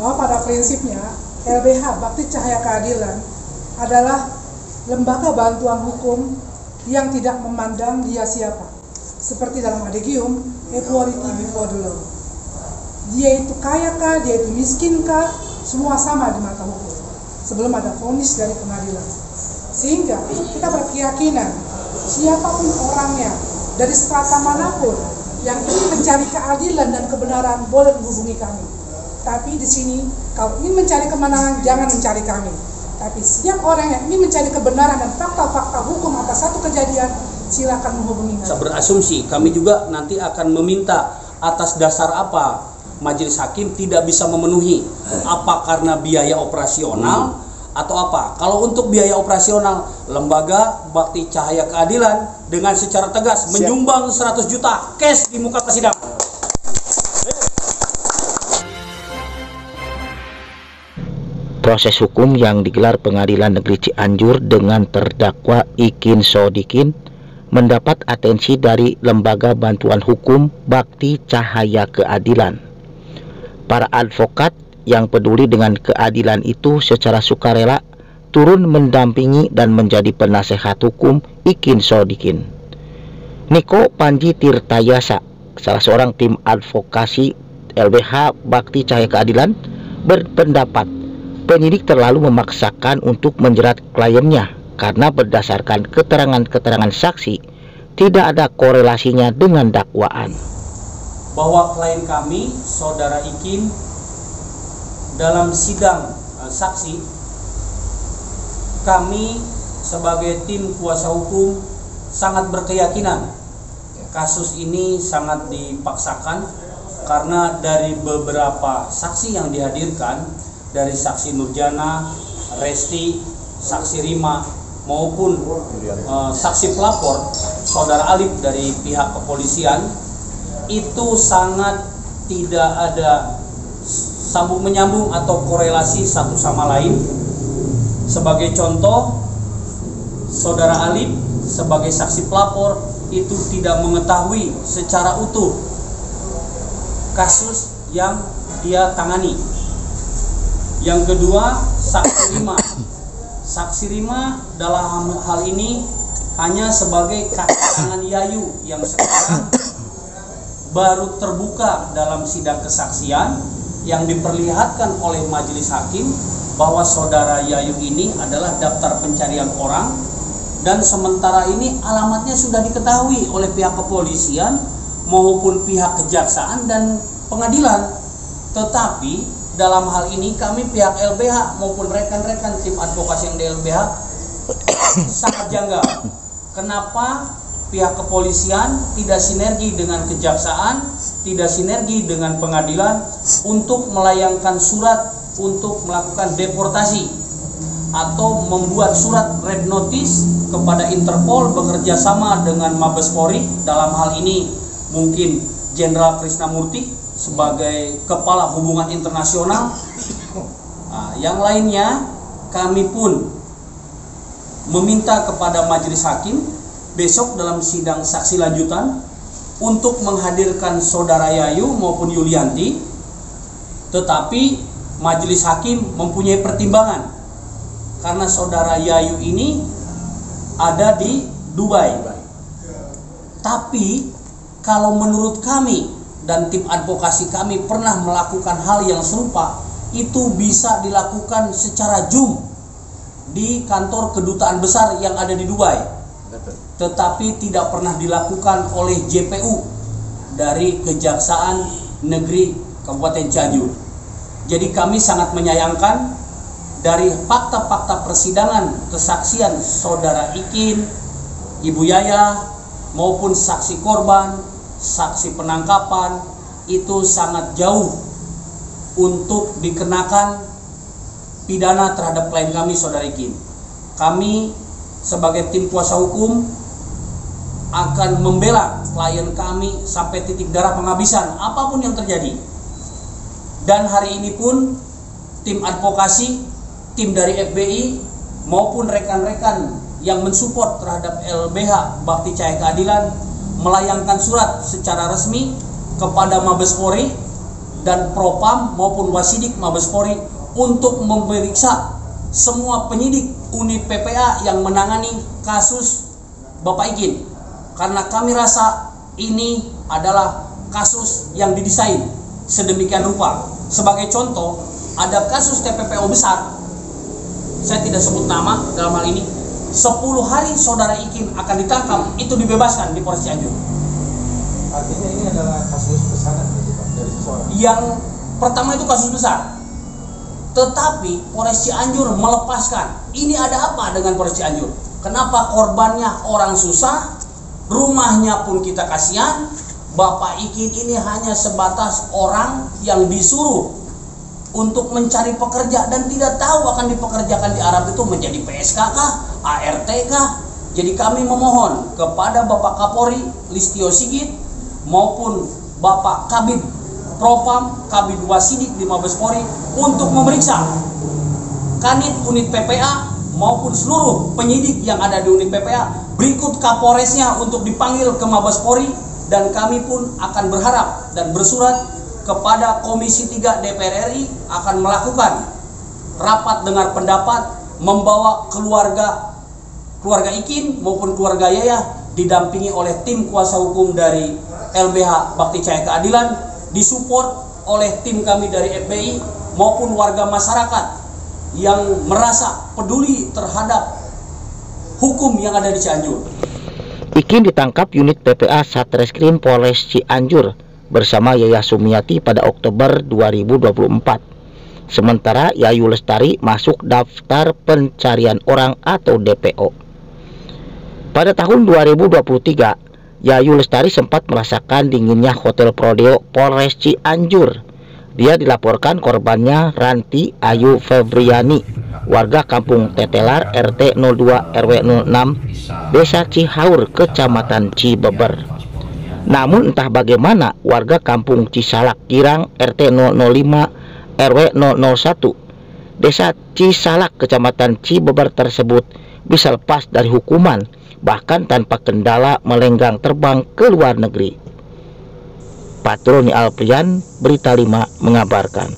bahwa pada prinsipnya LBH Bakti Cahaya Keadilan adalah lembaga bantuan hukum yang tidak memandang dia siapa. Seperti dalam Adegium, equality before the law. Dia itu kaya kah, dia itu miskin kah, semua sama di mata hukum sebelum ada vonis dari pengadilan. Sehingga kita berkeyakinan siapapun orangnya dari strata manapun yang ingin mencari keadilan dan kebenaran boleh menghubungi kami. Tapi di sini kalau ingin mencari kemenangan jangan mencari kami. Tapi setiap orang yang ingin mencari kebenaran dan fakta-fakta hukum atas satu kejadian, silakan menghubungi kami. Berasumsi kami juga nanti akan meminta atas dasar apa majelis hakim tidak bisa memenuhi, apa karena biaya operasional atau apa. Kalau untuk biaya operasional, lembaga Bakti Cahaya Keadilan dengan secara tegas menyumbang 100 juta cash di muka persidangan. Proses hukum yang digelar Pengadilan Negeri Cianjur dengan terdakwa Ikin Sodikin mendapat atensi dari Lembaga Bantuan Hukum Bakti Cahaya Keadilan. Para advokat yang peduli dengan keadilan itu secara sukarela turun mendampingi dan menjadi penasehat hukum Ikin Sodikin. Niko Panji Tirtayasa, salah seorang tim advokasi LBH Bakti Cahaya Keadilan, berpendapat penyidik terlalu memaksakan untuk menjerat kliennya karena berdasarkan keterangan-keterangan saksi tidak ada korelasinya dengan dakwaan. Bahwa klien kami, saudara Ikin, dalam sidang saksi, kami sebagai tim kuasa hukum sangat berkeyakinan kasus ini sangat dipaksakan karena dari beberapa saksi yang dihadirkan, dari saksi Nurjana, Resti, saksi Rima maupun saksi pelapor saudara Alif dari pihak kepolisian, itu sangat tidak ada sambung menyambung atau korelasi satu sama lain. Sebagai contoh, saudara Alif sebagai saksi pelapor itu tidak mengetahui secara utuh kasus yang dia tangani. Yang kedua, saksi Rima. Saksi Rima dalam hal ini hanya sebagai kaki tangan Yayu yang sekarang baru terbuka dalam sidang kesaksian yang diperlihatkan oleh majelis hakim bahwa saudara Yayu ini adalah daftar pencarian orang, dan sementara ini alamatnya sudah diketahui oleh pihak kepolisian maupun pihak kejaksaan dan pengadilan. Tetapi dalam hal ini kami pihak LBH maupun rekan-rekan tim advokasi yang di LBH sangat janggal. Kenapa pihak kepolisian tidak sinergi dengan kejaksaan, tidak sinergi dengan pengadilan untuk melayangkan surat untuk melakukan deportasi atau membuat surat red notice kepada Interpol bekerja sama dengan Mabes Polri, dalam hal ini mungkin Jenderal Krisnamurti sebagai kepala hubungan internasional. Yang lainnya kami pun meminta kepada majelis hakim besok dalam sidang saksi lanjutan untuk menghadirkan saudara Yayu maupun Yulianti, tetapi majelis hakim mempunyai pertimbangan karena saudara Yayu ini ada di Dubai. Tapi kalau menurut kami dan tim advokasi kami pernah melakukan hal yang serupa, itu bisa dilakukan secara Zoom di kantor kedutaan besar yang ada di Dubai. Tetapi tidak pernah dilakukan oleh JPU dari Kejaksaan Negeri Kabupaten Cianjur. Jadi kami sangat menyayangkan dari fakta-fakta persidangan kesaksian saudara Ikin, Ibu Yaya maupun saksi korban, saksi penangkapan itu sangat jauh untuk dikenakan pidana terhadap klien kami saudara Ikin. Kami sebagai tim kuasa hukum akan membela klien kami sampai titik darah penghabisan apapun yang terjadi. Dan hari ini pun tim advokasi, tim dari FBI maupun rekan-rekan yang mensupport terhadap LBH Bakti Cahaya Keadilan melayangkan surat secara resmi kepada Mabes Polri dan Propam maupun Wasidik Mabes Polri untuk memeriksa semua penyidik unit PPA yang menangani kasus Bapak Ikin, karena kami rasa ini adalah kasus yang didesain sedemikian rupa. Sebagai contoh, ada kasus TPPO besar, saya tidak sebut nama dalam hal ini, 10 hari saudara Ikin akan ditangkap, itu dibebaskan di Polres Cianjur. Artinya ini adalah kasus pesanan dari seseorang. Yang pertama itu kasus besar, tetapi Polres Cianjur melepaskan. Ini ada apa dengan Polres Cianjur? Kenapa korbannya orang susah, rumahnya pun kita kasihan, Bapak Ikin ini hanya sebatas orang yang disuruh untuk mencari pekerja dan tidak tahu akan dipekerjakan di Arab itu menjadi PSK kah, ART kah? Jadi kami memohon kepada Bapak Kapolri Listio Sigit maupun Bapak Kabid Propam, Kabid Wasidik di Mabes Polri untuk memeriksa Kanit unit PPA maupun seluruh penyidik yang ada di unit PPA, berikut Kapolresnya untuk dipanggil ke Mabes Polri, dan kami pun akan berharap dan bersurat kepada Komisi 3 DPR RI akan melakukan rapat dengar pendapat, membawa keluarga Ikin maupun keluarga Yaya didampingi oleh tim kuasa hukum dari LBH Bakti Cahaya Keadilan, disupport oleh tim kami dari FBI maupun warga masyarakat yang merasa peduli terhadap hukum yang ada di Cianjur. Ikin ditangkap unit PPA Satreskrim Polres Cianjur bersama Yaya Sumiati pada Oktober 2024. Sementara Yayu Lestari masuk daftar pencarian orang atau DPO. Pada tahun 2023, Yayu Lestari sempat merasakan dinginnya Hotel Prodeo Polres Cianjur. Dia dilaporkan korbannya Ranti Ayu Febriani, warga Kampung Tetelar, RT 02 RW 06, Desa Cihaur, Kecamatan Cibeber. Namun entah bagaimana warga Kampung Cisalak Girang, RT 005 RW 001, Desa Cisalak, Kecamatan Cibeber tersebut bisa lepas dari hukuman, bahkan tanpa kendala melenggang terbang ke luar negeri. Patroni Alprian, Berita 5 mengabarkan.